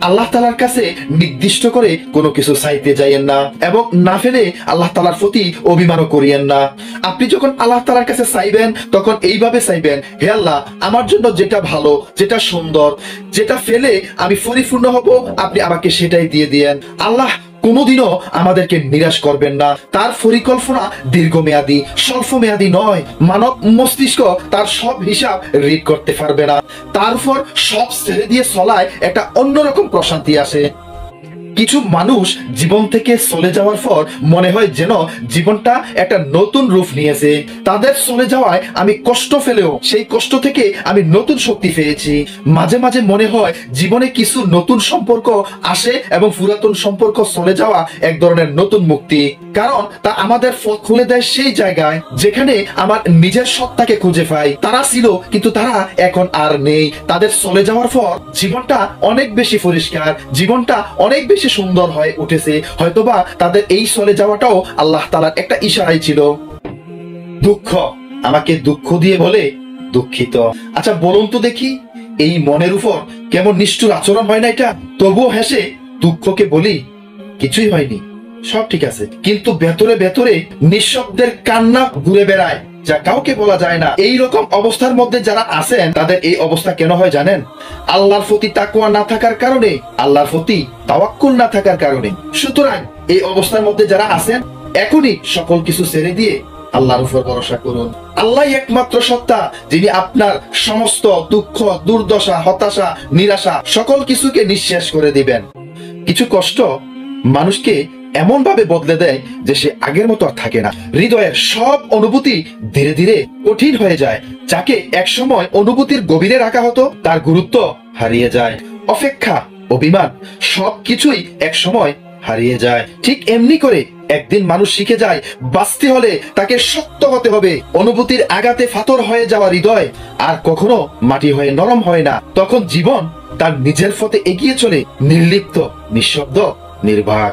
আল্লাহ তাআলার কাছে নির্দিষ্ট করে কোনো কিছু চাইতে যাইয়েন না এবং না ফেলে আল্লাহ তাআলার প্রতি অভিমানও করিয়েন না। আপনি যখন আল্লাহ তাআলার কাছে চাইবেন তখন এইভাবে চাইবেন, হে আল্লাহ, আমার জন্য যেটা ভালো, যেটা সুন্দর, যেটা ফেলে আমি পরিপূর্ণ হব, আপনি আমাকে সেটাই দিয়ে দিয়েন। আল্লাহ কোনোদিনও আমাদেরকে নিরাশ করবেন না। তার পরিকল্পনা দীর্ঘমেয়াদী, স্বল্পমেয়াদী নয়। মানব মস্তিষ্ক তার সব হিসাব রিড করতে পারবে না। তারপর সব ছেড়ে দিয়ে চলায় একটা অন্যরকম প্রশান্তি আসে। কিছু মানুষ জীবন থেকে চলে যাওয়ার পর মনে হয় যেন জীবনটা একটা নতুন রূপ নিয়েছে। তাদের চলে যাওয়ায় আমি কষ্ট পেলেও সেই কষ্ট থেকে আমি নতুন শক্তি পেয়েছি। মাঝে মাঝে মনে হয় জীবনে কিছু নতুন সম্পর্ক আসে এবং পুরাতন সম্পর্ক চলে যাওয়া এক ধরনের নতুন মুক্তি, কারণ তা আমাদের পথ খুলে দেয় সেই জায়গায় যেখানে আমার নিজের সত্তাকে খুঁজে পাই। তারা ছিল কিন্তু তারা এখন আর নেই। তাদের চলে যাওয়ার পর জীবনটা অনেক বেশি পরিষ্কার, জীবনটা অনেক বেশি সুন্দর হয়ে উঠেছে। হয়তোবা তাদের এই চলে যাওয়াটাও আল্লাহ তাআলার একটা ইশারাই ছিল। দুঃখ আমাকে দুঃখ দিয়ে বলে দুঃখিত। আচ্ছা বলুন তো দেখি, এই মনের উপর কেমন নিষ্ঠুর আচরণ হয় না এটা? তবুও হেসে দুঃখকে বলি কিছুই হয়নি, সব ঠিক আছে, কিন্তু ভেতরে ভেতরে নিঃশব্দের কান্না ঘুরে বেড়ায়, যা কাউকে বলা যায় না। এই রকম অবস্থার মধ্যে যারা আছেন তাদের এই অবস্থা কেন হয় জানেন? আল্লাহর প্রতি তাকওয়া না থাকার কারণে, আল্লাহর প্রতি তাওয়াক্কুল না থাকার কারণে। সুতরাং এই অবস্থার মধ্যে যারা আছেন এখনই সকল কিছু ছেড়ে দিয়ে আল্লাহর উপর ভরসা করুন। আল্লাহ একমাত্র সত্তা যিনি আপনার সমস্ত দুঃখ, দুর্দশা, হতাশা, নিরাশা সকল কিছুকে নিঃশেষ করে দিবেন। কিছু কষ্ট মানুষকে এমন ভাবে বদলে দেয় যে সে আগের মতো আর থাকে না। হৃদয়ের সব অনুভূতি ধীরে ধীরে কঠিন হয়ে যায়। যাকে একসময় অনুভূতির গভীরে রাখা হতো তার গুরুত্ব হারিয়ে যায়। অপেক্ষা, অভিমান সবকিছুই একসময় হারিয়ে যায়। ঠিক এমনি করে একদিন মানুষ শিখে যায় বাঁচতে হলে তাকে শক্ত হতে হবে। অনুভূতির আঘাতে ফাতর হয়ে যাওয়া হৃদয় আর কখনো মাটি হয়ে নরম হয় না। তখন জীবন তার নিজের পথে এগিয়ে চলে, নির্লিপ্ত, নিঃশব্দ, নির্বাক।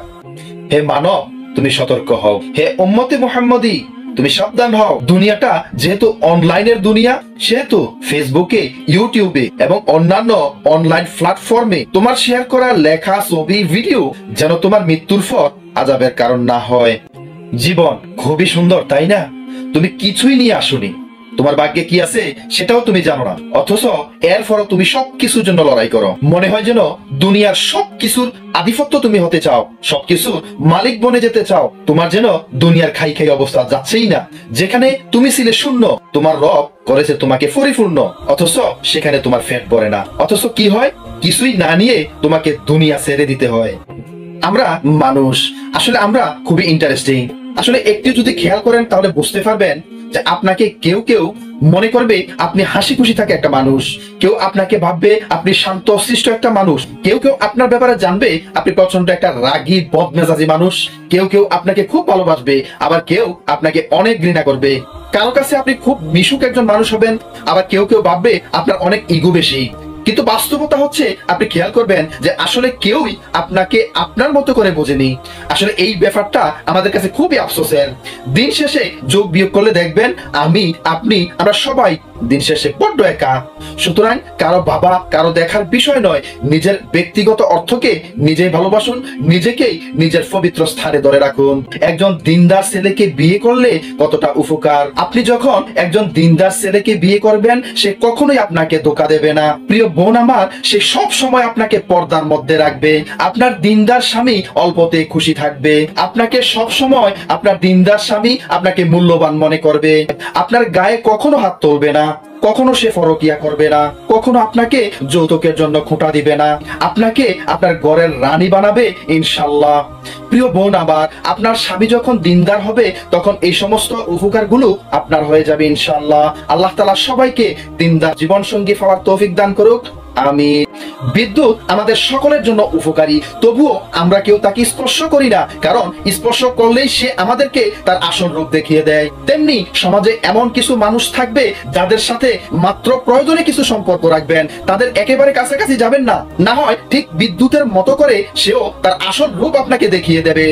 হে মানব, তুমি সতর্ক হও। হে উম্মতে মুহাম্মদী, তুমি সাবধান হও। দুনিয়াটা যেহেতু অনলাইনের দুনিয়া, সেহেতু ফেসবুকে, ইউটিউবে এবং অন্যান্য অনলাইন প্ল্যাটফর্মে তোমার শেয়ার করা লেখা, ছবি, ভিডিও যেন তোমার মৃত্যুর পর আযাবের কারণ না হয়। জীবন খুবই সুন্দর, তাই না? তুমি কিছুই নিয়ে আসোনি, তোমার ভাগ্যে কি আছে সেটাও তুমি জানো না, অথচ এরপরও তুমি সবকিছুর জন্য লড়াই করো। মনে হয় যেন দুনিয়ার সবকিছুর আধিপত্য তুমি হতে চাও, সবকিছুর মালিক বনে যেতে চাও। তোমার যেন দুনিয়ার খাই খাই অবস্থা যাচ্ছেই না। যেখানে তুমি ছিলে শূন্য, তোমার রব করেছে তোমাকে পরিপূর্ণ, অথচ সেখানে তোমার পেট ভরে না। অথচ কি হয়? কিছুই না নিয়ে তোমাকে দুনিয়া ছেড়ে দিতে হয়। আমরা মানুষ, আসলে আমরা খুবই ইন্টারেস্টিং। আসলে একটু যদি খেয়াল করেন তাহলে বুঝতে পারবেন যে আপনাকে কেউ কেউ মনে করবে আপনি হাসি খুশি থাকে একটা মানুষ, কেউ আপনাকে ভাববে আপনি শান্ত শিষ্ট একটা মানুষ, কেউ কেউ আপনার ব্যাপারে জানবে আপনি প্রচন্ড একটা রাগী বদমেজাজি মানুষ, কেউ কেউ আপনাকে খুব ভালোবাসবে, আবার কেউ আপনাকে অনেক ঘৃণা করবে। কারো কাছে আপনি খুব মিশুক একজন মানুষ হবেন, আবার কেউ কেউ ভাববে আপনার অনেক ইগো বেশি। কিন্তু বাস্তবতা হচ্ছে আপনি খেয়াল করবেন যে আসলে কেউই আপনাকে আপনার মতো করে বোঝেনি। আসলে এই ব্যাপারটা আমাদের কাছে খুবই আফসোসের। দিন শেষে যোগ বিয়োগ করলে দেখবেন আমি, আপনি, আমরা সবাই দিন শেষে বড্ড একা। সুতরাং কারো ভাবা, কারো দেখার বিষয় নয়। নিজের ব্যক্তিগত অর্থকে নিজেই ভালোবাসুন, নিজেকেই নিজের পবিত্র স্থানে ধরে রাখুন। একজন দিনদার ছেলেকে বিয়ে করলে কতটা উপকার। আপনি যখন একজন দিনদার ছেলেকে বিয়ে করবেন সে কখনোই আপনাকে ধোঁকা দেবে না। প্রিয় বোন আমার, সে সব সময় আপনাকে পর্দার মধ্যে রাখবে। আপনার দিনদার স্বামী অল্পতে খুশি থাকবে। আপনাকে সব সময় আপনার দিনদার স্বামী আপনাকে মূল্যবান মনে করবে। আপনার গায়ে কখনো হাত তুলবে না, কখনো সে ফরকিয়া করবে না, কখনো আপনাকে যৌতুকের জন্য খোঁটা দিবে না, আপনাকে আপনার ঘরের রানী বানাবে ইনশাআল্লাহ। প্রিয় বোন আমার, আপনার স্বামী যখন দিনদার হবে তখন এই সমস্ত উপকারগুলো আপনার হয়ে যাবে ইনশাআল্লাহ। আল্লাহ তাআলা সবাইকে দিনদার জীবন সঙ্গী পাওয়ার তৌফিক দান করুক, আমিন। বিদ্যুৎ আমাদের সকলের জন্য উপকারী, তবুও আমরা কেউ তাকে স্পর্শ করি না, কারণ স্পর্শ করলেই সে আমাদেরকে তার আসল রূপ দেখিয়ে দেয়। তেমনি সমাজে এমন কিছু মানুষ থাকবে যাদের সাথে মাত্র প্রয়োজনে কিছু সম্পর্ক রাখবেন, তাদের একেবারে কাছাকাছি যাবেন না, না হয় ঠিক বিদ্যুতের মতো করে সেও তার আসল রূপ আপনাকে দেখিয়ে দেবে।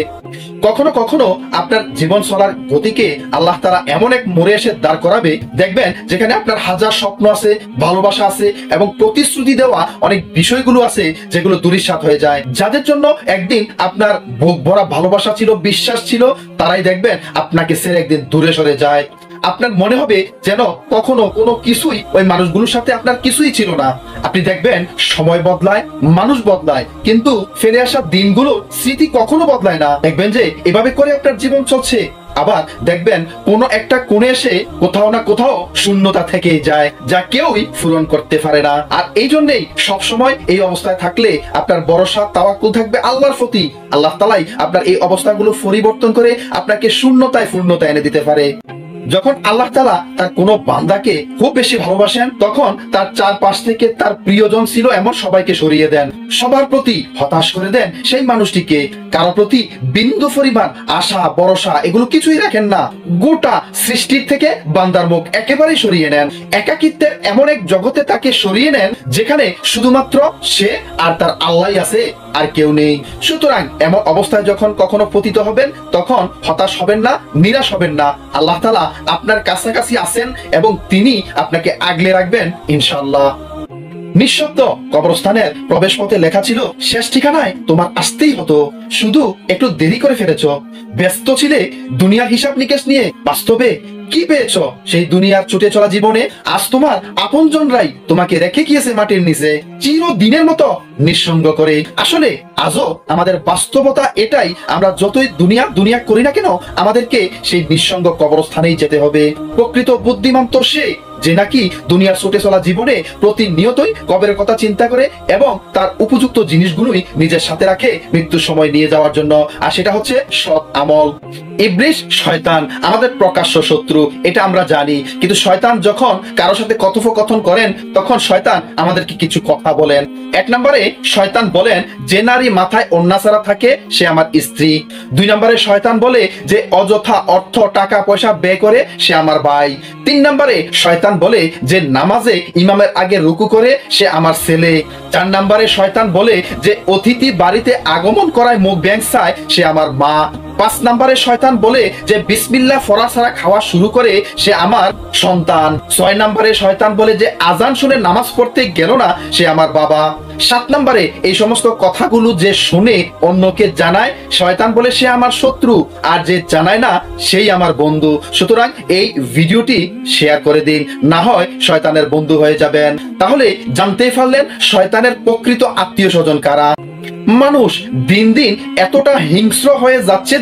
কখনো কখনো আপনার জীবন চলার গতিকে আল্লাহ তাআলা এমন এক মোড়ে এসে দাঁড় করাবে, দেখবেন যেখানে আপনার হাজার স্বপ্ন আছে, ভালোবাসা আছে এবং প্রতিশ্রুতি দেওয়া অনেক বিষয়গুলো আছে যেগুলো দুরিশাত হয়ে যায়। যাদের জন্য একদিন আপনার বুক ভরা ভালোবাসা ছিল, বিশ্বাস ছিল, তারাই দেখবেন আপনাকে ছেড়ে একদিন দূরে সরে যায়। আপনার মনে হবে যেন কখনো কোনো কিছুই ওই মানুষগুলোর সাথে আপনার কিছুই ছিল না। আপনি দেখবেন সময় বদলায়, মানুষ বদলায়, কিন্তু ফিরে আসা দিনগুলো স্মৃতি কখনো বদলায় না। দেখবেন যে এভাবে করে আপনার জীবন চলছে। আবার দেখবেন কোনো একটা কোণে এসে কোথাও না কোথাও শূন্যতা থেকে যায়, যা কেউই পূরণ করতে পারে না। আর এই জন্যই সবসময় এই অবস্থায় থাকলে আপনার ভরসা তাওয়াক্কুল থাকবে আল্লাহর প্রতি। আল্লাহ তাআলাই আপনার এই অবস্থাগুলো পরিবর্তন করে আপনাকে শূন্যতায় পূর্ণতা এনে দিতে পারে। যখন আল্লাহ তাআলা তার কোনো বান্দাকে খুব বেশি ভালোবাসেন, তখন তার চারপাশ থেকে তার প্রিয়জন ছিল এমন সবাইকে সরিয়ে দেন, সবার প্রতি হতাশ করে দেন সেই মানুষটিকে। কারো প্রতি বিন্দু পরিমাণ আশা ভরসা এগুলো কিছুই রাখেন না। গোটা সৃষ্টির থেকে বান্দার মুখ একেবারেই সরিয়ে নেন। একাকিত্বের এমন এক জগতে তাকে সরিয়ে নেন যেখানে শুধুমাত্র সে আর তার আল্লাহই আছে, আর কেউ নেই। সুতরাং এমন অবস্থায় যখন কখনো পতিত হবেন, তখন হতাশ হবেন না, নিরাশ হবেন না। আল্লাহ তাআলা আপনার কাছাকাছি আছেন এবং তিনি আপনাকে আগলে রাখবেন ইনশাআল্লাহ। নিঃশব্দ কবরস্থানের প্রবেশ পথে লেখা ছিল, শেষ ঠিকানায় তোমার আসতেই হতো, শুধু একটু দেরি করে ফেলেছ। ব্যস্ত ছিলে দুনিয়ার হিসাব নিকেশ নিয়ে, বাস্তবে কি পেয়েছ সেই দুনিয়ার ছুটে চলা জীবনে? আজ তোমার আপনজনরাই তোমাকে রেখে গিয়েছে মাটির নিচে, চিরদিনের মতো নিঃসঙ্গ করে। আসলে আজও আমাদের বাস্তবতা এটাই, আমরা যতই দুনিয়া দুনিয়া করি না কেন, আমাদেরকে সেই নিঃসঙ্গ কবরস্থানেই যেতে হবে। প্রকৃত বুদ্ধিমান তো সে যে নাকি দুনিয়ার ছুটে চলা জীবনে প্রতিনিয়তই কবরের কথা চিন্তা করে এবং তার উপযুক্ত জিনিসগুলোই নিজের সাথে রাখে মৃত্যুর সময় নিয়ে যাওয়ার জন্য। আর সেটা হচ্ছে সৎ আমল। ইবলিস শয়তান আমাদের প্রকাশ্য শত্রু, এটা আমরা জানি। কিন্তু শয়তান যখন কারোর সাথে কথোপকথন করেন, তখন শয়তান আমাদেরকে কিছু কথা বলেন। এক নম্বরে শয়তান বলেন, যে নারী মাথায় ওড়না ছাড়া থাকে সে আমার স্ত্রী। দুই নম্বরে শয়তান বলে যে অযথা অর্থ টাকা পয়সা ব্যয় করে সে আমার ভাই। তিন নম্বরে শয়তান বলে যে নামাজে ইমামের আগে রুকু করে সে আমার ছেলে। চার নম্বরে শয়তান বলে যে অতিথি বাড়িতে আগমন করায় মুখ ব্যাংসায় সে আমার মা। পাঁচ নম্বরে শয়তান বলে যে বিসমিল্লাহ পড়া ছাড়া খাওয়া শুরু করে সে আমার সন্তান। ছয় নম্বরে শয়তান বলে যে আজান শুনে নামাজ পড়তে গেল না সে আমার বাবা। সাত নম্বরে এই সমস্ত কথাগুলো যে শুনে অন্যকে জানায়, শয়তান বলে সে আমার শত্রু, আর যে জানায় না সেই আমার বন্ধু। সুতরাং এই ভিডিওটি শেয়ার করে দিন, না হয় শয়তানের বন্ধু হয়ে যাবেন। তাহলে জানতেই পারলেন শয়তানের প্রকৃত আত্মীয় স্বজন কারা। মানুষ দিন দিন এতটা হিংস্র হয়ে যাচ্ছে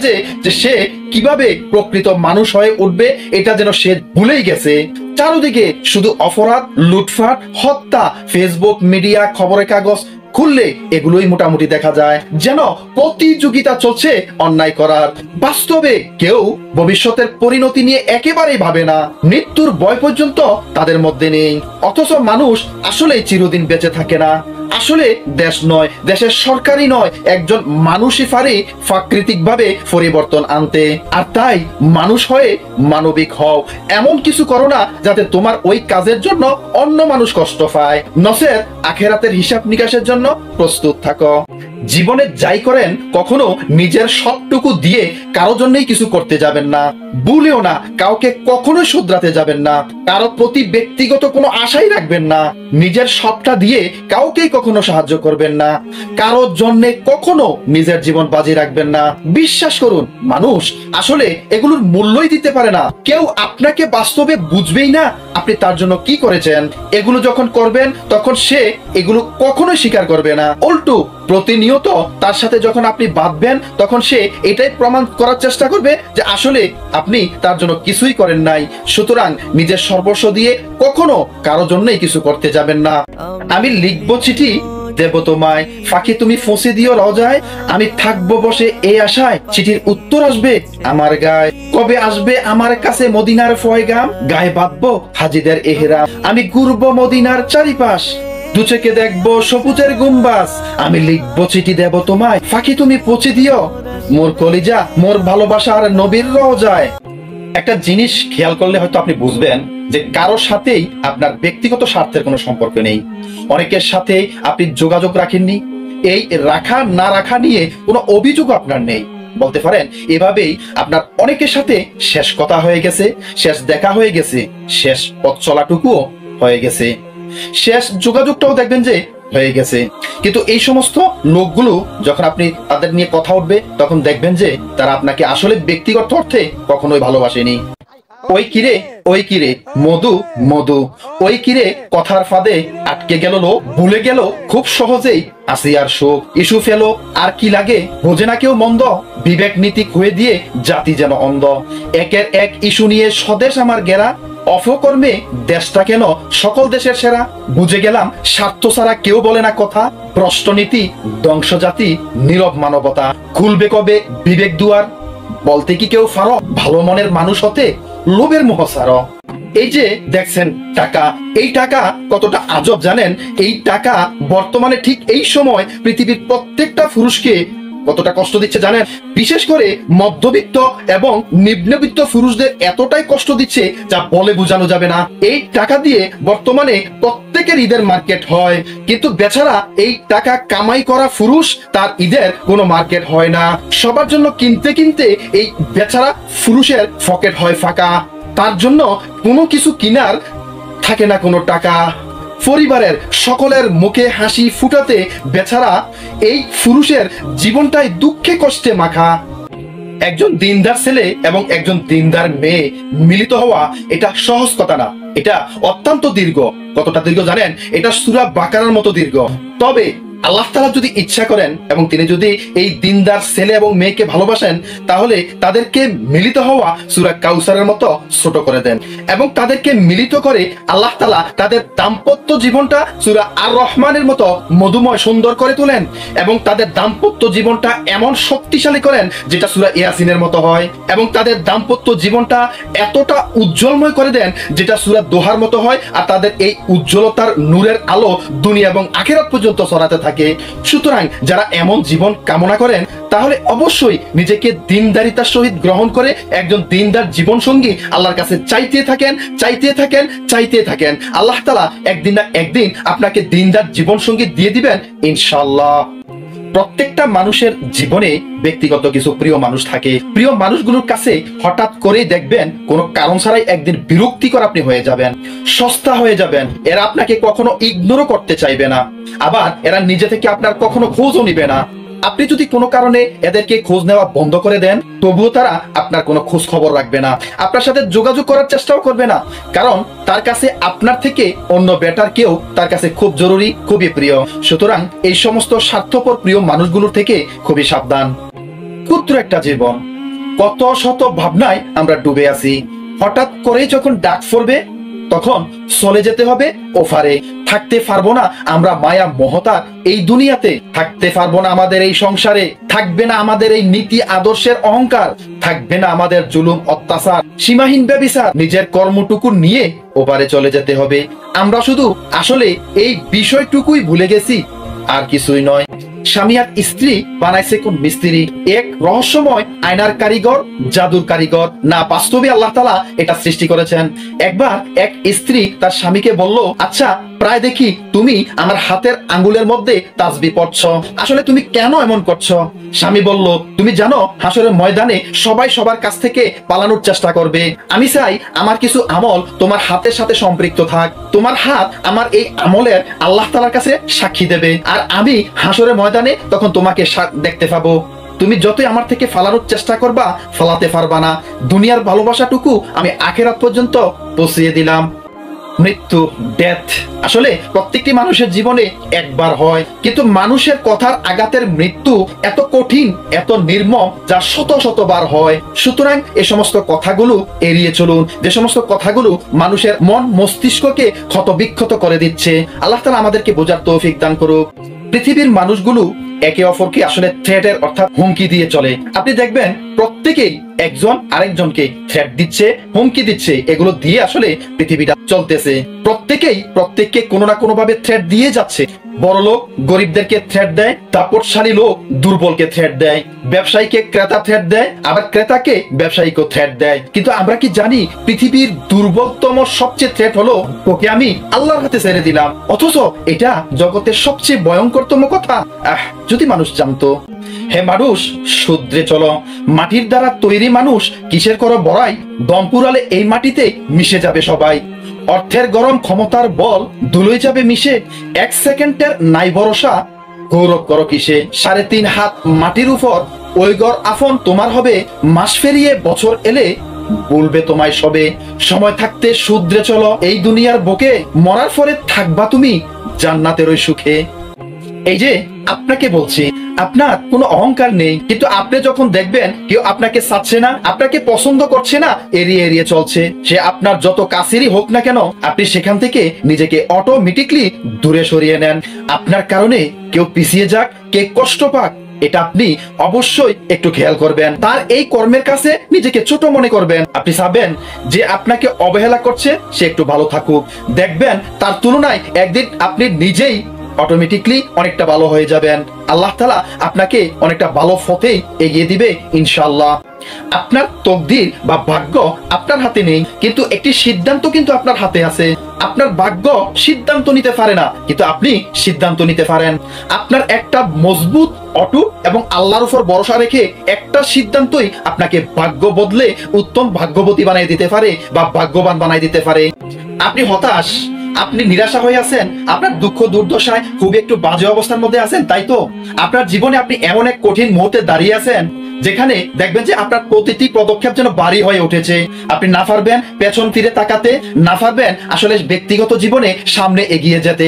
যে সে কিভাবে প্রকৃত মানুষ হয়ে উঠবে এটা যেন সে ভুলেই গেছে। চারদিকে শুধু অপরাধ, লুটপাট, হত্যা। ফেসবুক, মিডিয়া, খবরের কাগজ খুললে এগুলোই মোটামুটি দেখা যায়, যেন প্রতিযোগিতা চলছে অন্যায় করার। বাস্তবে কেউ ভবিষ্যতের পরিণতি নিয়ে একেবারেই ভাবে না, মৃত্যুর ভয় পর্যন্ত তাদের মধ্যে নেই। অথচ মানুষ আসলে চিরদিন বেঁচে থাকে না। আসলে দেশ নয়, দেশের সরকারই নয়, একজন মানুষই পারে প্রাকৃতিক ভাবে পরিবর্তন আনতে। আর তাই মানুষ হয়ে মানবিক হও, এমন কিছু করো না যাতে তোমার ওই কাজের জন্য অন্য মানুষ কষ্ট পায়। নচেত আখেরাতের হিসাব নিকাশের জন্য প্রস্তুত থাকো। জীবনে যাই করেন কখনো নিজের সবটুকু দিয়ে কারো জন্যই কিছু করতে যাবেন না, ভুলেও না কাউকে কখনোই শুধরাতে যাবেন না, কারো প্রতি ব্যক্তিগত কোনো আশাই রাখবেন না, নিজের সবটা দিয়ে কাউকেই কখনো সাহায্য করবেন না, কারোর জন্য কখনো নিজের জীবন বাজি রাখবেন না। বিশ্বাস করুন, মানুষ আসলে এগুলোর মূল্যই দিতে পারে না। কেউ আপনাকে বাস্তবে বুঝবেই না আপনি তার জন্য কি করেছেন। এগুলো যখন করবেন তখন সে এগুলো কখনোই স্বীকার করবে না। উল্টো প্রতিনিয়ত তার সাথে যখন আপনি বাঁধবেন তখন সে এটাই প্রমাণ করার চেষ্টা করবে যে আসলে আপনি তার জন্য কিছুই করেন নাই। সুতরাং নিজের সর্বস্ব দিয়ে কখনো কারো জন্যই কিছু করতে যাবেন না। আমি লিখবো চিঠি, দেব তোমায়, ফাঁকি তুমি ফসে দিও রওজায়। আমি থাকবো বসে এই আশায় চিঠির উত্তর আসবে আমার গায়ে। কবে আসবে আমার কাছে মদিনার পয়গাম, গায়ে বাঁধবো হাজিদের এহরাম। আমি ঘুরবো মদিনার চারিপাশ, দুচেকে দেখবো সবুজের গুম্বাস। আমি লিখবো চিঠি, দেব তোমায়, ফাঁকি তুমি পৌঁছে দিও মোর কলিজা, মোর ভালোবাসার নবীর রওজায়। একটা জিনিস খেয়াল করলে হয়তো আপনি বুঝবেন যে কারোর সাথেই আপনার ব্যক্তিগত স্বার্থের কোনো সম্পর্ক নেই। অনেকের সাথে আপনি যোগাযোগ রাখেননি, এই রাখা না রাখা নিয়ে কোনো অভিযোগ আপনার নেই। বলতে পারেন এভাবেই আপনার অনেকের সাথে শেষ কথা হয়ে গেছে, শেষ দেখা হয়ে গেছে, শেষ পথ চলাটুকুও হয়ে গেছে। শেষ যোগাযোগটাও দেখবেন যে হয়ে গেছে। কিন্তু এই সমস্ত লোকগুলো যখন আপনি তাদের নিয়ে কথা উঠবে, তখন দেখবেন যে তারা আপনাকে আসলে ব্যক্তিগত অর্থে কখনোই ভালোবাসেনি। ওই কিরে মধু মধু, ওই কিরে কথার ফাঁদে আটকে গেল লোক, ভুলে গেল খুব সহজেই আসি আর শোক, ইস্যু ফেলো আর কি লাগে, বোঝে না কেউ মন্দ, বিবেক নীতি খুয়ে দিয়ে জাতি যেন অন্ধ, একের এক ইস্যু নিয়ে স্বদেশ আমার গেরা, অপকর্মে দেশটা কেন সকল দেশের সেরা, বুঝে গেলাম স্বার্থ ছাড়া কেউ বলে না কথা, ভ্রষ্ট নীতি ধ্বংস জাতি নীরব মানবতা, খুলবে কবে বিবেক দুয়ার, বলতে কি কেউ ফারো ভালো মনের মানুষ হতে, লোভের মোহ ছাড়ো। এই যে দেখছেন টাকা, এই টাকা কতটা আজব জানেন? এই টাকা বর্তমানে ঠিক এই সময় পৃথিবীর প্রত্যেকটা পুরুষকে কতটা কষ্ট দিচ্ছে জানেন? বিশেষ করে মধ্যবিত্ত এবং নিম্নবিত্ত পুরুষদের এতটাই কষ্ট দিচ্ছে যা বলে বোঝানো যাবে না। এই টাকা দিয়ে বর্তমানে প্রত্যেকের ঈদের মার্কেট হয়, কিন্তু বেচারা এই টাকা কামাই করা পুরুষ তার ঈদের কোনো মার্কেট হয় না। সবার জন্য কিনতে কিনতে এই বেচারা পুরুষের পকেট হয় ফাঁকা, তার জন্য কোনো কিছু কিনার থাকে না কোনো টাকা। পরিবারের সকলের মুখে হাসি ফুটাতে বেচারা এই পুরুষের জীবনটাই দুঃখে কষ্টে মাখা। একজন দিনদার ছেলে এবং একজন দিনদার মেয়ে মিলিত হওয়া এটা সহজ কথা না, এটা অত্যন্ত দীর্ঘ। কতটা দীর্ঘ জানেন? এটা সূরা বাকারার মতো দীর্ঘ। তবে আল্লাহ তাআলা যদি ইচ্ছা করেন এবং তিনি যদি এই দিনদার ছেলে এবং মেয়েকে ভালোবাসেন, তাহলে তাদেরকে মিলিত হওয়া সূরা কাউসারের মতো ছোট করে দেন এবং তাদেরকে মিলিত করে আল্লাহ তাআলা তাদের দাম্পত্য জীবনটা সূরা আর রহমানের মতো মধুময় সুন্দর করে তোলেন এবং তাদের দাম্পত্য জীবনটা এমন শক্তিশালী করেন যেটা সূরা ইয়াসিনের মতো হয়, এবং তাদের দাম্পত্য জীবনটা এতটা উজ্জ্বলময় করে দেন যেটা সূরা দোহার মতো হয়, আর তাদের এই উজ্জ্বলতার নূরের আলো দুনিয়া এবং আখিরাত পর্যন্ত ছড়াতে থাকে। সুতরাং যারা এমন জীবন কামনা করেন, তাহলে অবশ্যই নিজেকে দিনদারিতার সহিত গ্রহণ করে একজন দিনদার জীবন সঙ্গী আল্লাহর কাছে চাইতে থাকেন, চাইতে থাকেন, চাইতে থাকেন। আল্লাহ তাআলা একদিন না একদিন আপনাকে দিনদার জীবন সঙ্গী দিয়ে দিবেন ইনশাআল্লাহ। প্রত্যেকটা মানুষের জীবনে ব্যক্তিগত কিছু প্রিয় মানুষ থাকে। প্রিয় মানুষগুলোর কাছে হঠাৎ করেই দেখবেন কোনো কারণ ছাড়াই একদিন বিরক্তিকর আপনি হয়ে যাবেন, সস্তা হয়ে যাবেন। এরা আপনাকে কখনো ইগনোরও করতে চাইবে না, আবার এরা নিজে থেকে আপনার কখনো খোঁজও নিবে না। আপনি যদি কোনো কারণে এদেরকে খোঁজ নেওয়া বন্ধ করে দেন, তবুও তারা আপনার কোনো খোঁজ খবর রাখবে না, আপনার সাথে যোগাযোগ করার চেষ্টাও করবে না, কারণ তার কাছে আপনার থেকে অন্য বেটার কেউ তার কাছে খুব জরুরি, খুবই প্রিয়। সুতরাং এই সমস্ত স্বার্থপর প্রিয় মানুষগুলোর থেকে খুবই সাবধান। ক্ষুদ্র একটা জীবন, কত শত ভাবনায় আমরা ডুবে আছি। হঠাৎ করে যখন ডাক পড়বে, তখন চলে যেতে হবে ওপারে। থাকতে পারবো না আমরা মায়া মহতার এই দুনিয়াতে, থাকতে পারবো না আমাদের এই সংসারে, থাকবে না আমাদের এই নীতি আদর্শের অহংকার, থাকবে না আমাদের জুলুম অত্যাচার, সীমাহীন ব্যভিচার। নিজের কর্মটুকু নিয়ে ওপারে চলে যেতে হবে। আমরা শুধু আসলে এই বিষয়টুকুই ভুলে গেছি, আর কিছুই নয়। স্বামী আর স্ত্রী বানাইছে কোন মিস্ত্রি, এক রহস্যময় আয়নার কারিগর, জাদুর কারিগর না, বাস্তবে আল্লাহ তাআলা এটা সৃষ্টি করেছেন। একবার এক স্ত্রী তার স্বামীকে বলল, আচ্ছা প্রায় দেখি তুমি আমার হাতের আঙ্গুলের মধ্যে তাসবিহ পড়ছো, আসলে তুমি কেন এমন করছো? স্বামী বলল, তুমি জানো হাসরের ময়দানে সবাই সবার কাছ থেকে পালানোর চেষ্টা করবে, আমি চাই আমার কিছু আমল তোমার হাতের সাথে সম্পৃক্ত থাক, তোমার হাত আমার এই আমলের আল্লাহ তাআলার কাছে সাক্ষী দেবে, আর আমি হাসরের ময়দানে তখন তোমাকে দেখতে পাবো। তুমি যতই আমার থেকে ফালানোর চেষ্টা করবা, ফালাতে পারবা না। দুনিয়ার ভালোবাসাটুকু আমি আখিরাত পর্যন্ত পৌঁছিয়ে দিলাম। মৃত্যু, ডেথ আসলে প্রত্যেকটি মানুষের জীবনে একবার হয়, কিন্তু মানুষের কথার আঘাতের মৃত্যু এত কঠিন, এত নির্মম, যা শত শতবার হয়। সুতরাং এই সমস্ত কথাগুলো এড়িয়ে চলুন, যে সমস্ত কথাগুলো মানুষের মন মস্তিষ্ককে ক্ষতবিক্ষত করে দিচ্ছে। আল্লাহ তাআলা আমাদেরকে বোঝার তৌফিক দান করুক। পৃথিবীর মানুষগুলো একে অপরকে আসলে থ্রেটের অর্থাৎ হুমকি দিয়ে চলে। আপনি দেখবেন প্রত্যেকেই একজন আরেকজনকে থ্রেট দিচ্ছে, হুমকি দিচ্ছে, এগুলো দিয়ে আসলে পৃথিবীটা চলতেছে। প্রত্যেকেই প্রত্যেককে কোনো না কোনো ভাবে থ্রেট দিয়ে যাচ্ছে। বড় লোক গরিবদেরকে থ্রেট দেয়, দাপটশালী লোক দুর্বলকে থ্রেট দেয়, ব্যবসায়ীকে ক্রেতা থ্রেট দেয়, আবার ক্রেতাকে ব্যবসায়ীকে থ্রেট দেয়। কিন্তু আমরা কি জানি পৃথিবীর দুর্বলতম সবচেয়ে থ্রেট হলো, তোকে আমি আল্লাহর হাতে ছেড়ে দিলাম। অথচ এটা জগতের সবচেয়ে ভয়ঙ্করতম কথা। যদি মানুষ জানতো। হে মানুষ, শুধরে চলো। মাটির দ্বারা তৈরি মানুষ কিসের করো বড়াই, দম পুরালে এই মাটিতে মিশে যাবে সবাই। অর্থের গরম ক্ষমতার বল ধুলোয় যাবে মিশে, 1 সেকেন্ডের নাই ভরসা গৌরব করো কিসে। 3.5 হাত মাটির উপর ওই ঘর আপন তোমার হবে, মাস পেরিয়ে বছর এলে বলবে তোমায় সবে। সময় থাকতে শুধরে চলো এই দুনিয়ার বুকে, মরার পরে থাকবা তুমি জান্নাতের ওই সুখে। এই যে আপনাকে বলছি, আপনার কোনো অহংকার নেই, কিন্তু আপনি যখন দেখবেন কেউ আপনাকে চাচ্ছে না, আপনাকে পছন্দ করছে না, এড়িয়ে এড়িয়ে চলছে, সে আপনার যত কাছেরই হোক না কেন, আপনি সেখান থেকে নিজেকে অটোমেটিকলি দূরে সরিয়ে নেন। আপনার কারণে কেউ পিছিয়ে যাক, কে কষ্ট পাক, এটা আপনি অবশ্যই একটু খেয়াল করবেন। তার এই কর্মের কাছে নিজেকে ছোট মনে করবেন। আপনি চাবেন যে আপনাকে অবহেলা করছে সে একটু ভালো থাকুক, দেখবেন তার তুলনায় একদিন আপনি নিজেই অটোমেটিকলি অনেকটা ভালো হয়ে যাবেন। আল্লাহ তাআলা আপনাকে অনেকটা ভালো পথে এগিয়ে দিবে ইনশাআল্লাহ। আপনার তকদির বা ভাগ্য আপনার হাতে নেই, কিন্তু একটি সিদ্ধান্ত কিন্তু আপনার হাতে আছে। আপনার ভাগ্য সিদ্ধান্ত নিতে পারে না, কিন্তু আপনি সিদ্ধান্ত নিতে পারেন। আপনার একটা মজবুত, অটুট এবং আল্লাহর উপর ভরসা রেখে একটা সিদ্ধান্তই আপনাকে ভাগ্য বদলে উত্তম ভাগ্যবতী বানিয়ে দিতে পারে বা ভাগ্যবান বানিয়ে দিতে পারে। আপনি হতাশ, আপনি নিরাশা হয়ে আছেন, আপনার দুঃখ দুর্দশায় খুব একটু বাজে অবস্থার মধ্যে আছেন, তাই তো? আপনার জীবনে আপনি এমন এক কঠিন মুহূর্তে দাঁড়িয়ে আছেন যেখানে দেখবেন যে আপনার প্রতিটি পদক্ষেপ যেন ভারী হয়ে উঠেছে। আপনি না পারবেন পেছন ফিরে তাকাতে, না পারবেন আসলে ব্যক্তিগত জীবনে সামনে এগিয়ে যেতে।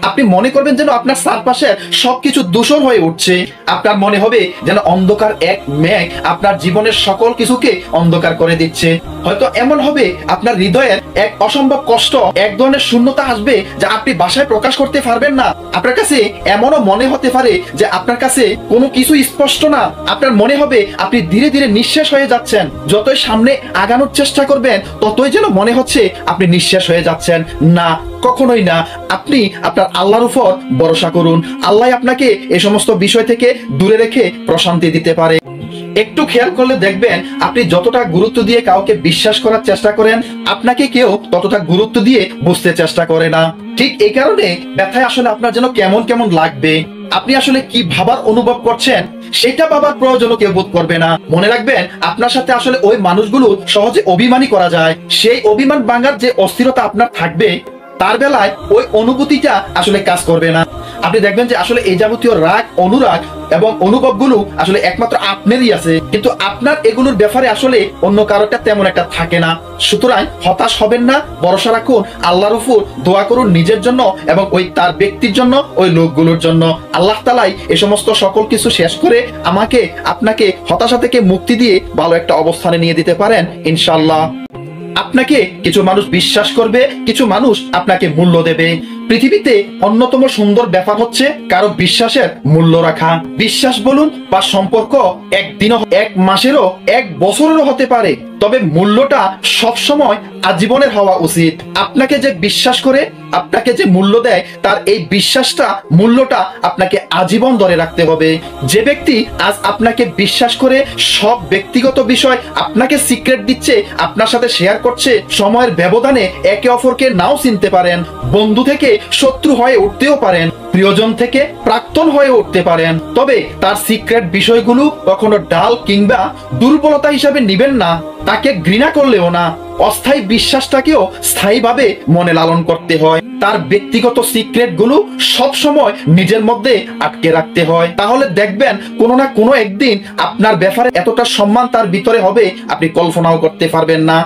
আপনি মনে করবেন যেন আপনার চারপাশের সবকিছু দূষণ হয়ে উঠছে। আপনার মনে হবে যেন অন্ধকার এক মেঘ আপনার জীবনের সকল কিছুকে অন্ধকার করে দিচ্ছে। হয়তো এমন হবে আপনার হৃদয়ের এক অসম্ভব কষ্ট, এক ধরনের শূন্যতা আসবে যা আপনি ভাষায় প্রকাশ করতে পারবেন না। আপনার কাছে এমনও মনে হতে পারে যে আপনার কাছে কোনো কিছু স্পষ্ট না। আপনার মনে হবে আপনি ধীরে ধীরে নিঃশেষ হয়ে যাচ্ছেন। যতই সামনে আগানোর চেষ্টা করবেন ততই যেন মনে হচ্ছে আপনি নিঃশেষ হয়ে যাচ্ছেন। না, কখনোই না। আপনি আপনার আল্লাহর উপর ভরসা করুন। আল্লাহ আপনাকে এই সমস্ত বিষয় থেকে দূরে রেখে প্রশান্তি দিতে পারে। একটু খেয়াল করলে দেখবেন আপনি যতটা গুরুত্ব দিয়ে কাউকে বিশ্বাস করার চেষ্টা করেন, আপনাকে কেউ ততটা গুরুত্ব দিয়ে বুঝতে চেষ্টা করে না। ঠিক এই কারণে ব্যথায় আসলে আপনার যেন কেমন কেমন লাগবে। আপনি আসলে কি ভাবার অনুভব করছেন সেটা ভাবার প্রয়োজন কেউ বোধ করবে না। মনে রাখবেন আপনার সাথে আসলে ওই মানুষগুলো সহজে অভিমানই করা যায়। সেই অভিমান ভাঙার যে অস্থিরতা আপনার থাকবে তার বেলায় ওই অনুভূতিটা আসলে কাজ করবে না। আপনি দেখবেন যে আসলে এই যাবতীয় রাগ, অনুরাগ এবং অনুভবগুলো আসলে একমাত্র আপনারই আছে, কিন্তু আপনার এগুলোর ব্যাপারে আসলে অন্য কারোটা তেমন একটা থাকে না। সুতরাং হতাশ হবেন না, ভরসা রাখুন আল্লাহর উপর, দোয়া করুন নিজের জন্য এবং ওই তার ব্যক্তির জন্য, ওই লোকগুলোর জন্য। আল্লাহ তাআলাই এই সমস্ত সকল কিছু শেষ করে আমাকে আপনাকে হতাশা থেকে মুক্তি দিয়ে ভালো একটা অবস্থানে নিয়ে দিতে পারেন ইনশাআল্লাহ। আপনাকে কিছু মানুষ বিশ্বাস করবে, কিছু মানুষ আপনাকে মূল্য দেবে। পৃথিবীতে অন্যতম সুন্দর ব্যাপার হচ্ছে কারো বিশ্বাসের মূল্য রাখা। বিশ্বাস বলুন বা সম্পর্ক একদিনও, এক মাসেরও, এক বছরেরও হতে পারে, তবে মূল্যটা সবসময় আজীবনের হওয়া উচিত। আপনাকে যে বিশ্বাস করে, আপনাকে যে মূল্য দেয়, তার এই বিশ্বাসটা, মূল্যটা আপনাকে আজীবন ধরে রাখতে হবে। যে ব্যক্তি আজ আপনাকে বিশ্বাস করে সব ব্যক্তিগত বিষয় আপনাকে সিক্রেট দিচ্ছে, আপনার সাথে শেয়ার করছে, সময়ের ব্যবধানে একে অপরকে নাও চিনতে পারেন, বন্ধু থেকে শত্রু হয়ে উঠতেও পারেন, প্রিয়জন থেকে প্রাক্তন হয়ে উঠতে পারেন, তবে তার সিক্রেট বিষয়গুলো কখনো ডাল কিংবা দুর্বলতা হিসাবে নিবেন না। তাকে ঘৃণা করলেও না। অস্থায়ী বিশ্বাসটাকেও স্থায়ীভাবে মনে লালন করতে হয়। তার ব্যক্তিগত সিক্রেট গুলো সব সময় নিজের মধ্যে আটকে রাখতে হয়। তাহলে দেখবেন কোনো না কোনো একদিন আপনার ব্যাপারে এতটা সম্মান তার ভিতরে হবে আপনি কল্পনাও করতে পারবেন না।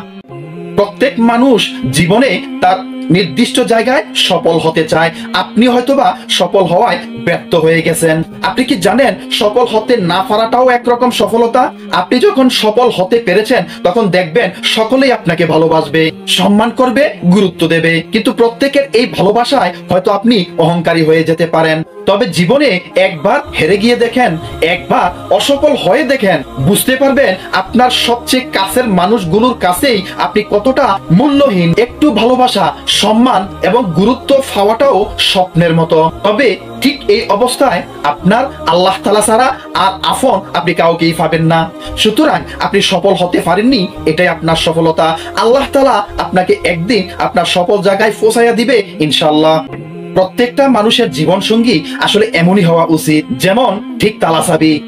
প্রত্যেক মানুষ জীবনে তার নির্দিষ্ট জায়গায় সফল হতে চায়। আপনি হয়তোবা সফল হওয়ায় ব্যর্থ হয়ে গেছেন। আপনি কি জানেন সফল হতে না পারাটাও একরকম সফলতা? আপনি যখন সফল হতে পেরেছেন তখন দেখবেন সকলেই আপনাকে ভালোবাসবে, সম্মান করবে, গুরুত্ব দেবে। কিন্তু প্রত্যেকের এই ভালোবাসায় হয়তো আপনি অহংকারী হয়ে যেতে পারেন। তবে জীবনে একবার হেরে গিয়ে দেখেন, একবার অসফল হয়ে দেখেন, বুঝতে পারবেন আপনার সবচেয়ে কাছের মানুষগুলোর কাছেই আপনি কতটা মূল্যহীন। একটু ভালোবাসা, সম্মান এবং গুরুত্ব পাওয়াটাও স্বপ্নের মতো। তবে ঠিক এই অবস্থায় আপনার আল্লাহ তাআলা ছাড়া আর আপন আপনি কাউকেই পাবেন না। সুতরাং আপনি সফল হতে পারেননি, এটাই আপনার সফলতা। আল্লাহ তাআলা আপনাকে একদিন আপনার সফল জায়গায় পৌঁছাইয়া দিবে ইনশাআল্লাহ। প্রত্যেকটা মানুষের জীবন সঙ্গী আসলে এমনই হওয়া উচিত, যেমন ঠিক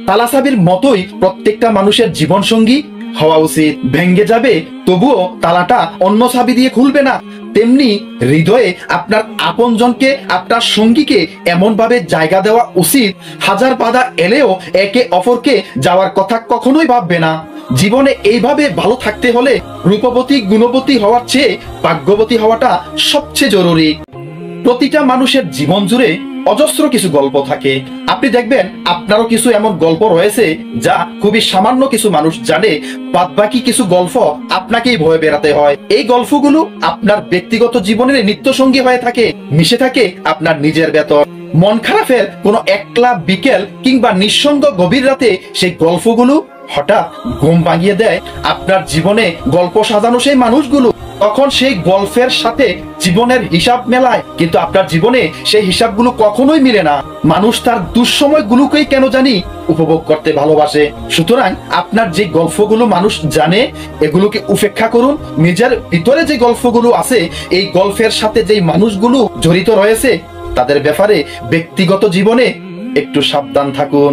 তালাচাবির মতোই প্রত্যেকটা মানুষের জীবন সঙ্গী হওয়া উচিত। ভেঙ্গে যাবে তবুও তালাটা অন্য চাবি দিয়ে খুলবে না। তেমনি হৃদয়ে আপনার আপনজনকে, আপনার সঙ্গীকে এমন ভাবে জায়গা দেওয়া উচিত, হাজার বাধা এলেও একে অপরকে যাওয়ার কথা কখনোই ভাববে না। জীবনে এইভাবে ভালো থাকতে হলে রূপবতী গুণবতী হওয়ার চেয়ে ভাগ্যবতী হওয়াটা সবচেয়ে জরুরি। প্রতিটা মানুষের জীবন জুড়ে অজস্র কিছু গল্প থাকে। আপনি দেখবেন আপনারও কিছু এমন গল্প রয়েছে যা খুবই সামান্য কিছু মানুষ জানে, বাদবাকি কিছু গল্প আপনাকেই ভয়ে বেড়াতে হয়। এই গল্পগুলো আপনার ব্যক্তিগত জীবনের নিত্যসঙ্গী হয়ে থাকে, মিশে থাকে আপনার নিজের ভেতর। মন খারাপের কোনো একলা বিকেল কিংবা নিঃসঙ্গ গভীর রাতে সেই গল্পগুলো হঠাৎ ঘুম ভাঙিয়ে দেয় আপনার জীবনে গল্প সাজানো সেই মানুষগুলো। তখন সেই গল্পের সাথে জীবনের হিসাব মেলায়, কিন্তু আপনার জীবনে সেই হিসাবগুলো কখনোই মিলে না। মানুষ তার দুঃসময়গুলোকেই কেন জানি উপভোগ করতে ভালোবাসে। সুতরাং আপনার যে গল্পগুলো মানুষ জানে এগুলোকে উপেক্ষা করুন। নিজের ভিতরে যে গল্পগুলো আছে এই গল্পের সাথে যেই মানুষগুলো জড়িত রয়েছে তাদের ব্যাপারে ব্যক্তিগত জীবনে একটু সাবধান থাকুন।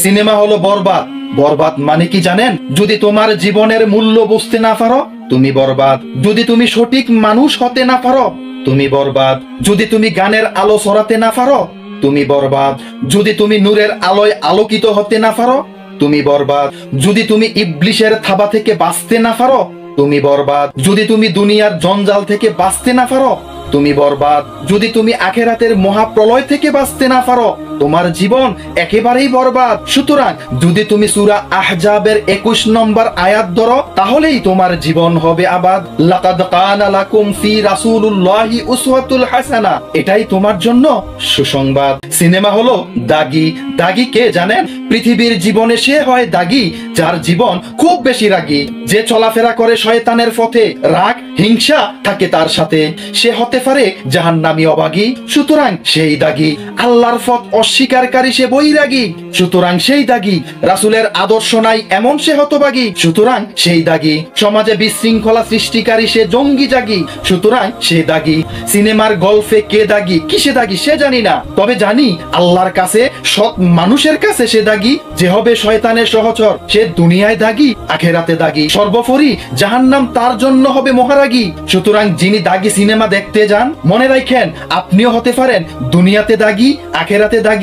সিনেমা হলো বরবাদ। বরবাদ মানে কি জানেন? যদি তোমার জীবনের মূল্য বুঝতে না পারো তুমি বরবাদ। যদি তুমি সঠিক মানুষ হতে না পারো তুমি বরবাদ। যদি তুমি গানের আলো ছড়াতে না পারো তুমি বরবাদ। যদি তুমি নূরের আলোয় আলোকিত হতে না পারো তুমি বরবাদ। যদি তুমি ইবলিশের থাবা থেকে বাঁচতে না পারো তুমি বরবাদ। যদি তুমি দুনিয়ার জঞ্জাল থেকে বাঁচতে না পারো তুমি বরবাদ। যদি তুমি আখেরাতের মহাপ্রলয় থেকে বাঁচতে না পারো তোমার জীবন একেবারেই বরবাদ। সুতরাং যদি তুমি সূরা আহজাবের 21 নম্বর আয়াত ধরো তাহলেই তোমার জীবন হবে আবাদ। লাকাদ কানা লাকুম ফি রাসূলুল্লাহি উসওয়াতুল হাসানা, এটাই তোমার জন্য সুসংবাদ। সিনেমা হলো দাগী। দাগী কে জানেন? পৃথিবীর জীবনে সে হয় দাগী যার জীবন খুব বেশি রাগী, যে চলাফেরা করে শয়তানের পথে, রাগ হিংসা থাকে তার সাথে, সে হতে পারে জাহান্নামী অভাগী। সুতরাং সেই দাগী। আল্লাহর পথ অস্বীকারী সে বৈরাগী, সুতরাং সেই দাগী। রাসূলের আদর্শ নাই এমন সে হতভাগী, সুতরাং সেই দাগী। সমাজে বিশৃঙ্খলা সৃষ্টিকারী সে জঙ্গি জাগি, সুতরাং সে দাগী। সিনেমার গল্পে কে দাগী কিসে দাগী সে জানি না, তবে জানি আল্লাহর কাছে সৎ মানুষের কাছে সে দাগী। যে হবে শয়তানের সহচর সে দুনিয়ায় দাগী আখেরাতে দাগী। সর্বোপরি জাহান্নাম তার জন্য হবে মহারাগী। সুতরাং যিনি দাগী সিনেমা দেখতে যান মনে রাখেন আপনিও হতে পারেন দুনিয়াতে দাগী আখেরাতে দাগী।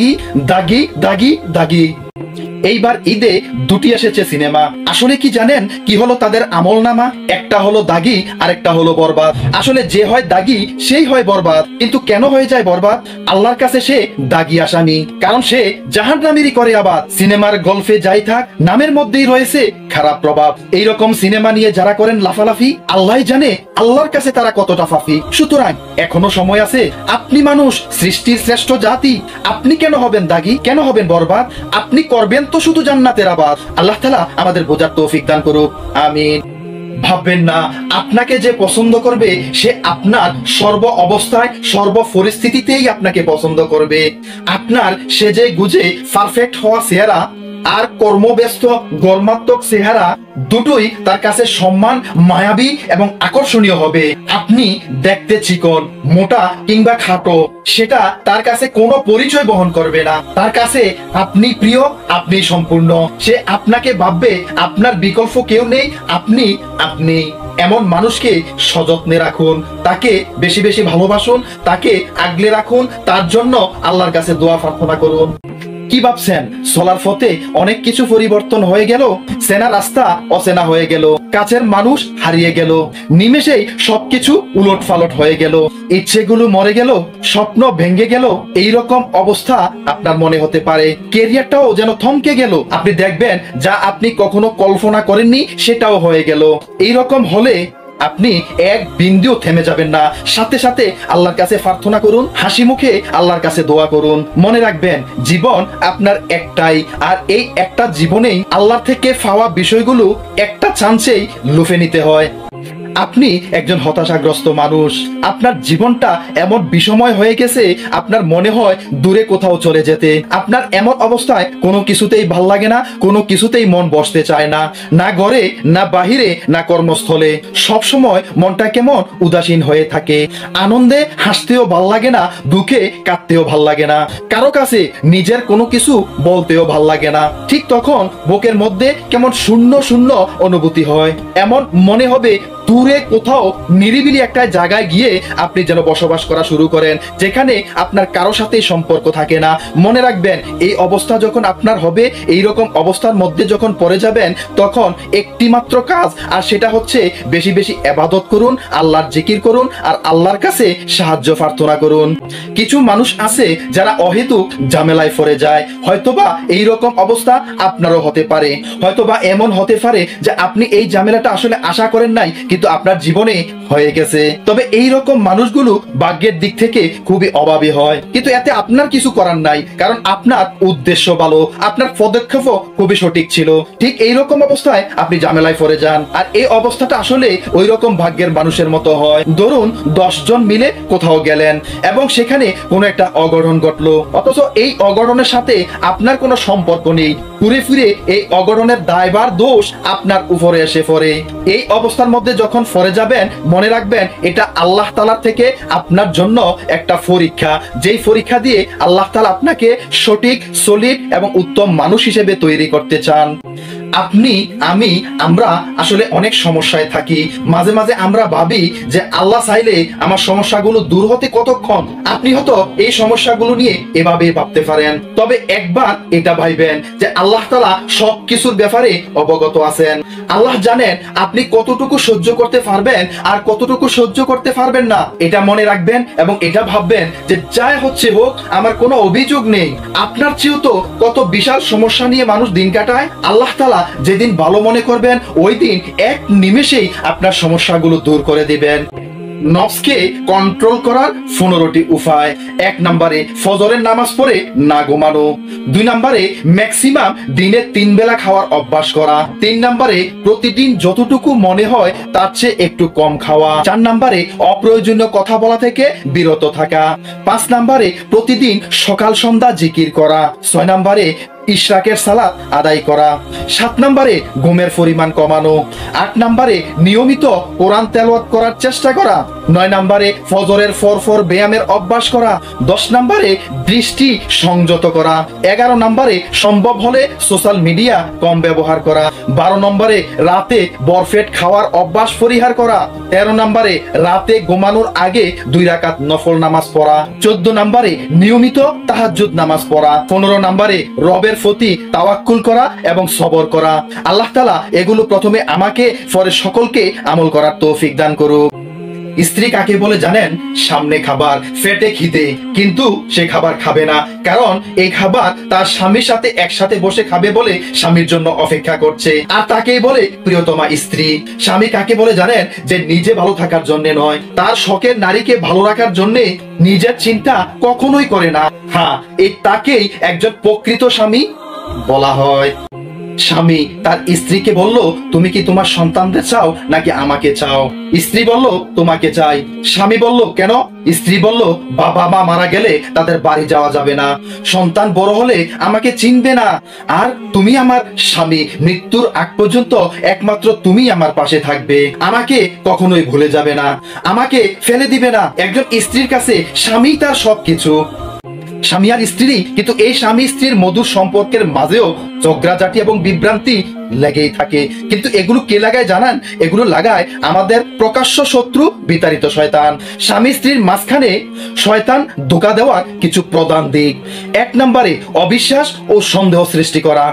দাগী দাগী দাগী। এইবার ঈদে দুটি এসেছে সিনেমা। আসলে কি জানেন কি হলো তাদের আমলনামা? একটা হলো দাগী আর একটা হলো বরবাদ। আসলে যে হয় দাগী সেই হয় বরবাদ। কিন্তু কেন হয়ে যায় বরবাদ? আল্লাহর কাছে সে দাগী আসামি, কারণ সে জাহান্নামেরই করে আবাদ। সিনেমার গল্পে যাই থাক নামের মধ্যেই রয়েছে খারাপ প্রভাব। এইরকম সিনেমা নিয়ে যারা করেন লাফালাফি আল্লাহই জানে আল্লাহর কাছে তারা কতটা ফাফি। সুতরাং এখনো সময় আছে। আপনি মানুষ, সৃষ্টির শ্রেষ্ঠ জাতি, আপনি কেন হবেন দাগী? কেন হবেন বরবাদ? আপনি করবেন তো শুধু জান্নাতের আবাদ। আল্লাহ তাআলা আমাদের বোঝার তৌফিক দান করুক, আমিন। ভাববেন না আপনাকে যে পছন্দ করবে সে আপনার সর্ব অবস্থায় সর্ব পরিস্থিতিতেই আপনাকে পছন্দ করবে। আপনার সেজে গুজে পারফেক্ট হওয়া চেহারা আর কর্মব্যস্ত গর্মাত্মক চেহারা দুটোই তার কাছে সম্মান, মায়াবী এবং আকর্ষণীয় হবে। আপনি দেখতে চিকন, মোটা কিংবা খাটো সেটা তার কাছে কোনো পরিচয় বহন করবে না। তার কাছে আপনি প্রিয়, আপনি সম্পূর্ণ। সে আপনাকে ভাববে আপনার বিকল্প কেউ নেই, আপনি আপনি। এমন মানুষকে সযত্নে রাখুন, তাকে বেশি বেশি ভালোবাসুন, তাকে আগলে রাখুন, তার জন্য আল্লাহর কাছে দোয়া প্রার্থনা করুন। কি ভাবছেন চলার পথে অনেক কিছু পরিবর্তন হয়ে গেল? চেনা রাস্তা অচেনা হয়ে গেল, কাছের মানুষ হারিয়ে গেল, নিমেষেই সবকিছু উলট পালট হয়ে গেল, ইচ্ছেগুলো মরে গেল, স্বপ্ন ভেঙে গেল। এইরকম অবস্থা আপনার মনে হতে পারে। ক্যারিয়ারটাও যেন থমকে গেল। আপনি দেখবেন যা আপনি কখনো কল্পনা করেননি সেটাও হয়ে গেল। এইরকম হলে আপনি এক বিন্দুও থেমে যাবেন না, সাথে সাথে আল্লাহর কাছে প্রার্থনা করুন, হাসি মুখে আল্লাহর কাছে দোয়া করুন। মনে রাখবেন জীবন আপনার একটাই, আর এই একটা জীবনেই আল্লাহর থেকে পাওয়া বিষয়গুলো একটা চান্সেই লুফে নিতে হয়। আপনি একজন হতাশাগ্রস্ত মানুষ, আপনার জীবনটা এমন বিষময় হয়ে গেছে আপনার মনে হয় দূরে কোথাও চলে যেতে। আপনার এমন অবস্থায় কোনো কিছুতেই ভাল লাগে না, কোনো কিছুতেই মন বসতে চায় না, না ঘরে না বাহিরে না কর্মস্থলে। সবসময় মনটা কেমন উদাসীন হয়ে থাকে। আনন্দে হাসতেও ভাল লাগে না, দুঃখে কাঁদতেও ভাল লাগে না, কারো কাছে নিজের কোনো কিছু বলতেও ভাল লাগে না। ঠিক তখন বুকের মধ্যে কেমন শূন্য শূন্য অনুভূতি হয়। এমন মনে হবে দূরে কোথাও নিরিবিলি একটা জায়গায় গিয়ে আপনি যেন বসবাস করা শুরু করেন, যেখানে আপনার কারো সাথে সম্পর্ক থাকে না। মনে রাখবেন, এই অবস্থা যখন আপনার হবে, এই রকম অবস্থার মধ্যে যখন পড়ে যাবেন, তখন একটি মাত্র কাজ, আর সেটা হচ্ছে বেশি বেশি ইবাদত করুন, আল্লাহর জিকির করুন, আর আল্লাহর কাছে সাহায্য প্রার্থনা করুন। কিছু মানুষ আছে যারা অহেতুক ঝামেলায় পড়ে যায়। হয়তোবা এই রকম অবস্থা আপনারও হতে পারে, হয়তোবা এমন হতে পারে যে আপনি এই ঝামেলাটা আসলে আশা করেন নাই, কিন্তু আপনার জীবনে হয়ে গেছে। তবে এই রকম মানুষগুলো ভাগ্যের দিক থেকে খুবই অভাবী হয়, কিন্তু এতে আপনার কিছু করার নাই, কারণ আপনার উদ্দেশ্য ভালো, আপনার পদক্ষেপও খুবই সঠিক ছিল। ঠিক এই রকম অবস্থায় আপনি ঝামেলায় পড়ে যান, আর এই অবস্থাটা আসলে ওই রকম ভাগ্যের মানুষের মতো হয়। ধরুন 10 জন মিলে কোথাও গেলেন এবং সেখানে কোনো একটা অঘটন ঘটলো, অথচ এই অঘটনের সাথে আপনার কোনো সম্পর্ক নেই। ঘুরে ফিরে এই অঘটনের দায়ভার দোষ আপনার উপরে এসে পড়ে। এই অবস্থার মধ্যে যখন পড়ে যাবেন, মনে রাখবেন এটা আল্লাহ তাআলা থেকে আপনার জন্য একটা পরীক্ষা, যেই পরীক্ষা দিয়ে আল্লাহ তাআলা আপনাকে সঠিক, সলিড এবং উত্তম মানুষ হিসেবে তৈরি করতে চান। আপনি, আমি, আমরা আসলে অনেক সমস্যায় থাকি। মাঝে মাঝে আমরা ভাবি যে আল্লাহ চাইলে আমার সমস্যাগুলো দূর হতে কতক্ষণ। আপনি হয়তো এই সমস্যাগুলো নিয়ে এভাবে ভাবতে পারেন, তবে একবার এটা ভাইবেন যে আল্লাহ তাআলা সব কিছুর ব্যাপারে অবগত আছেন। আল্লাহ জানেন আপনি কতটুকু সহ্য করতে পারবেন আর কতটুকু সহ্য করতে পারবেন না। এটা মনে রাখবেন এবং এটা ভাববেন যে যাই হচ্ছে হোক, আমার কোনো অভিযোগ নেই। আপনার চেয়েও তো কত বিশাল সমস্যা নিয়ে মানুষ দিন কাটায়। আল্লাহ তাআলা যেদিন ভালো মনে করবেন, ওই দিন এক নিমেষেই আপনার সমস্যাগুলো দূর করে দিবেন। নফসকে কন্ট্রোল করার 15টি উপায়। 1 নম্বরে ফজরের নামাজ পড়ে না ঘুমানো। 2 নম্বরে ম্যাক্সিমাম দিনে 3 বেলা খাওয়ার অভ্যাস করা। 3 নম্বরে প্রতিদিন যতটুকু মনে হয় তার চেয়ে একটু কম খাওয়া। 4 নম্বরে অপ্রয়োজনীয় কথা বলা থেকে বিরত থাকা। 5 নম্বরে প্রতিদিন সকাল সন্ধ্যা জিকির করা। 6 নম্বরে ইশরাকের সালাত আদায় করা। 7 নম্বরে ঘুমের পরিমাণ কমানো। 8 নম্বরে নিয়মিত কোরআন তেলাওয়াত করার চেষ্টা করা। 9 নম্বরে ফজরের ফরফর ব্যায়ামের অভ্যাস করা। 10 নম্বরে দৃষ্টি সংযত করা। 11 নম্বরে সম্ভব হলে সোশ্যাল মিডিয়া কম ব্যবহার করা। 12 নম্বরে রাতে বরফেট খাওয়ার অভ্যাস পরিহার করা। 13 নম্বরে রাতে ঘুমানোর আগে 2 রাকাত নফল নামাজ পড়া। 14 নম্বরে নিয়মিত তাহাজ্জুদ নামাজ পড়া। 15 নম্বরে রবের প্রতি তাওয়াক্কুল করা এবং সবর করা। আল্লাহ তাআলা এগুলো প্রথমে আমাকে, পরে সকলকে আমল করার তৌফিক দান করুক। স্ত্রী কাকে বলে জানেন? সামনে খাবার, পেটে খিদে, কিন্তু সে খাবার খাবে না, কারণ এই খাবার তার স্বামীর সাথে একসাথে বসে খাবে বলে স্বামীর জন্য অপেক্ষা করছে, আর তাকেই বলে প্রিয়তমা স্ত্রী। স্বামী কাকে বলে জানেন? যে নিজে ভালো থাকার জন্য নয়, তার শখের নারীকে ভালো রাখার জন্য নিজের চিন্তা কখনোই করে না। হ্যাঁ, এই তাকেই একজন প্রকৃত স্বামী বলা হয়। স্বামী তার স্ত্রীকে বলল, তুমি কি তোমার সন্তানদের চাও নাকি আমাকে চাও? স্ত্রী বলল, তোমাকে চাই। স্বামী বলল, কেন? স্ত্রী বলল, বাবা মা মারা গেলে তাদের বাড়ি যাওয়া যাবে না, সন্তান বড় হলে আমাকে চিনবে না, আর তুমি আমার স্বামী, মৃত্যুর আগ পর্যন্ত একমাত্র তুমি আমার পাশে থাকবে, আমাকে কখনোই ভুলে যাবে না, আমাকে ফেলে দিবে না। একজন স্ত্রীর কাছে স্বামী তার সবকিছু। স্বামী আর স্ত্রী, কিন্তু এই স্বামী স্ত্রীর মধুর সম্পর্কের মাঝেও ঝগড়াঝাটি এবং বিভ্রান্তি লেগেই থাকে। কিন্তু এগুলো কে লাগায় জানান? এগুলো লাগায় আমাদের প্রকাশ্য শত্রু বিতাড়িত শয়তান। স্বামী স্ত্রীর মাঝখানে শয়তান ধোঁকা দেওয়ার কিছু প্রধান দিক: 1 নম্বরে অবিশ্বাস ও সন্দেহ সৃষ্টি করা।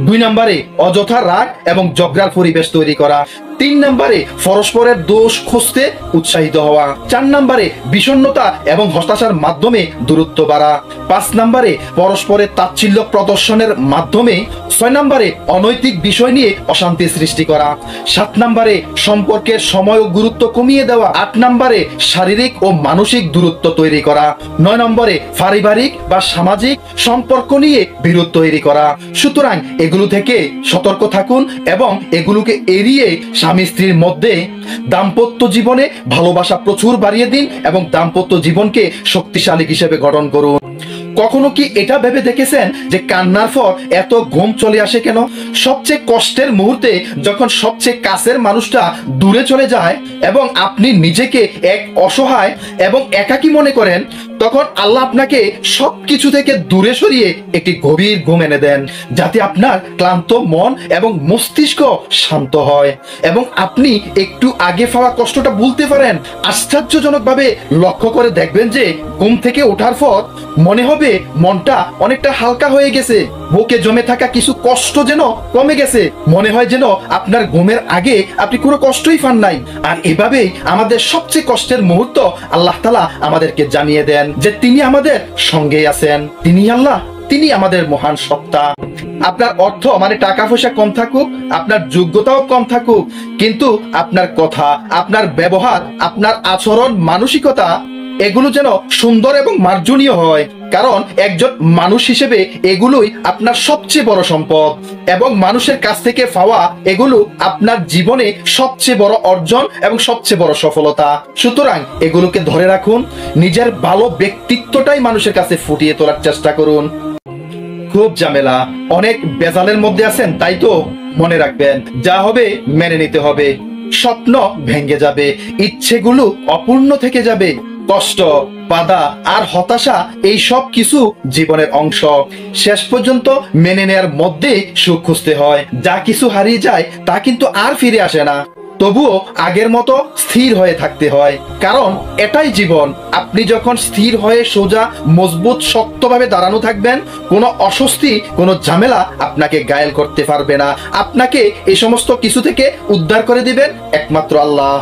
2 নম্বরে অযথা রাগ এবং ঝগড়ার পরিবেশ তৈরি করা। 3 নম্বরে পরস্পরের দোষ খুঁজতে উৎসাহিত হওয়া। 4 নম্বরে বিষণ্ণতা এবং হতাশার মাধ্যমে দূরত্ব বাড়া। 5 নম্বরে পরস্পরের তাচ্ছিল্য প্রদর্শনের মাধ্যমে। 6 নম্বরে অনৈতিক বিষয় নিয়ে অশান্তি সৃষ্টি করা। 7 নম্বরে সম্পর্কের সময় ও গুরুত্ব কমিয়ে দেওয়া। 8 নম্বরে শারীরিক ও মানসিক দূরত্ব তৈরি করা। 9 নম্বরে পারিবারিক বা সামাজিক সম্পর্ক নিয়ে বিরোধ তৈরি করা। সুতরাং এগুলো থেকে সতর্ক থাকুন এবং এগুলোকে এড়িয়ে স্বামী স্ত্রীর মধ্যে দাম্পত্য জীবনে ভালোবাসা প্রচুর বাড়িয়ে দিন এবং দাম্পত্য জীবনকে শক্তিশালী হিসেবে গঠন করুন। কখনো কি এটা ভেবে দেখেছেন যে কান্নার পর এত ঘুম চলে আসে কেন? সবচেয়ে কষ্টের মুহূর্তে যখন সবচেয়ে কাছের মানুষটা দূরে চলে যায় এবং আপনি নিজেকে এক অসহায় এবং একাকী মনে করেন, তখন আল্লাহ আপনাকে সবকিছু থেকে দূরে সরিয়ে একটি গভীর ঘুম এনে দেন, যাতে আপনার ক্লান্ত মন এবং মস্তিষ্ক শান্ত হয় এবং আপনি একটু আগে পাওয়া কষ্টটা ভুলতে পারেন। আশ্চর্যজনকভাবে লক্ষ্য করে দেখবেন যে ঘুম থেকে ওঠার পর মনে হবে মনটা অনেকটা হালকা হয়ে গেছে, বুকে জমে থাকা কিছু কষ্ট যেন কমে গেছে, মনে হয় যেন আপনার ঘুমের আগে আপনি কোনো কষ্টই পান নাই। আর এভাবেই আমাদের সবচেয়ে কষ্টের মুহূর্ত আল্লাহ তাআলা আমাদেরকে জানিয়ে দেন যে তিনি আমাদের সঙ্গে আছেন, তিনি আল্লাহ, তিনি আমাদের মহান সত্তা। আপনার অর্থ মানে টাকা পয়সা কম থাকুক, আপনার যোগ্যতাও কম থাকুক, কিন্তু আপনার কথা, আপনার ব্যবহার, আপনার আচরণ, মানসিকতা এগুলো যেন সুন্দর এবং মার্জনীয় হয়, কারণ একজন মানুষ হিসেবে এগুলোই আপনার সবচেয়ে বড় সম্পদ এবং মানুষের কাছ থেকে পাওয়া এগুলো আপনার জীবনে সবচেয়ে বড় অর্জন এবং সবচেয়ে বড় সফলতা। সুতরাং এগুলোকে ধরে রাখুন, নিজের ভালো ব্যক্তিত্বটাই মানুষের কাছে ফুটিয়ে তোলার চেষ্টা করুন। খুব ঝামেলা, অনেক বেজালের মধ্যে আছেন, তাই তো মনে রাখবেন যা হবে মেনে নিতে হবে। স্বপ্ন ভেঙে যাবে, ইচ্ছেগুলো অপূর্ণ থেকে যাবে, কষ্ট, বাধা আর হতাশা এই সব কিছু জীবনের অংশ। শেষ পর্যন্ত মেনে নেয়ার মধ্যে সুখ খুঁজতে হয়। যা কিছু হারিয়ে যায় তা কিন্তু আর ফিরে আসে না, তবুও আগের মতো স্থির হয়ে থাকতে হয়, কারণ এটাই জীবন। আপনি যখন স্থির হয়ে সোজা মজবুত শক্তভাবে দাঁড়ানো থাকবেন, কোনো অস্বস্তি, কোনো ঝামেলা আপনাকে ঘায়েল করতে পারবে না। আপনাকে এই সমস্ত কিছু থেকে উদ্ধার করে দিবেন একমাত্র আল্লাহ।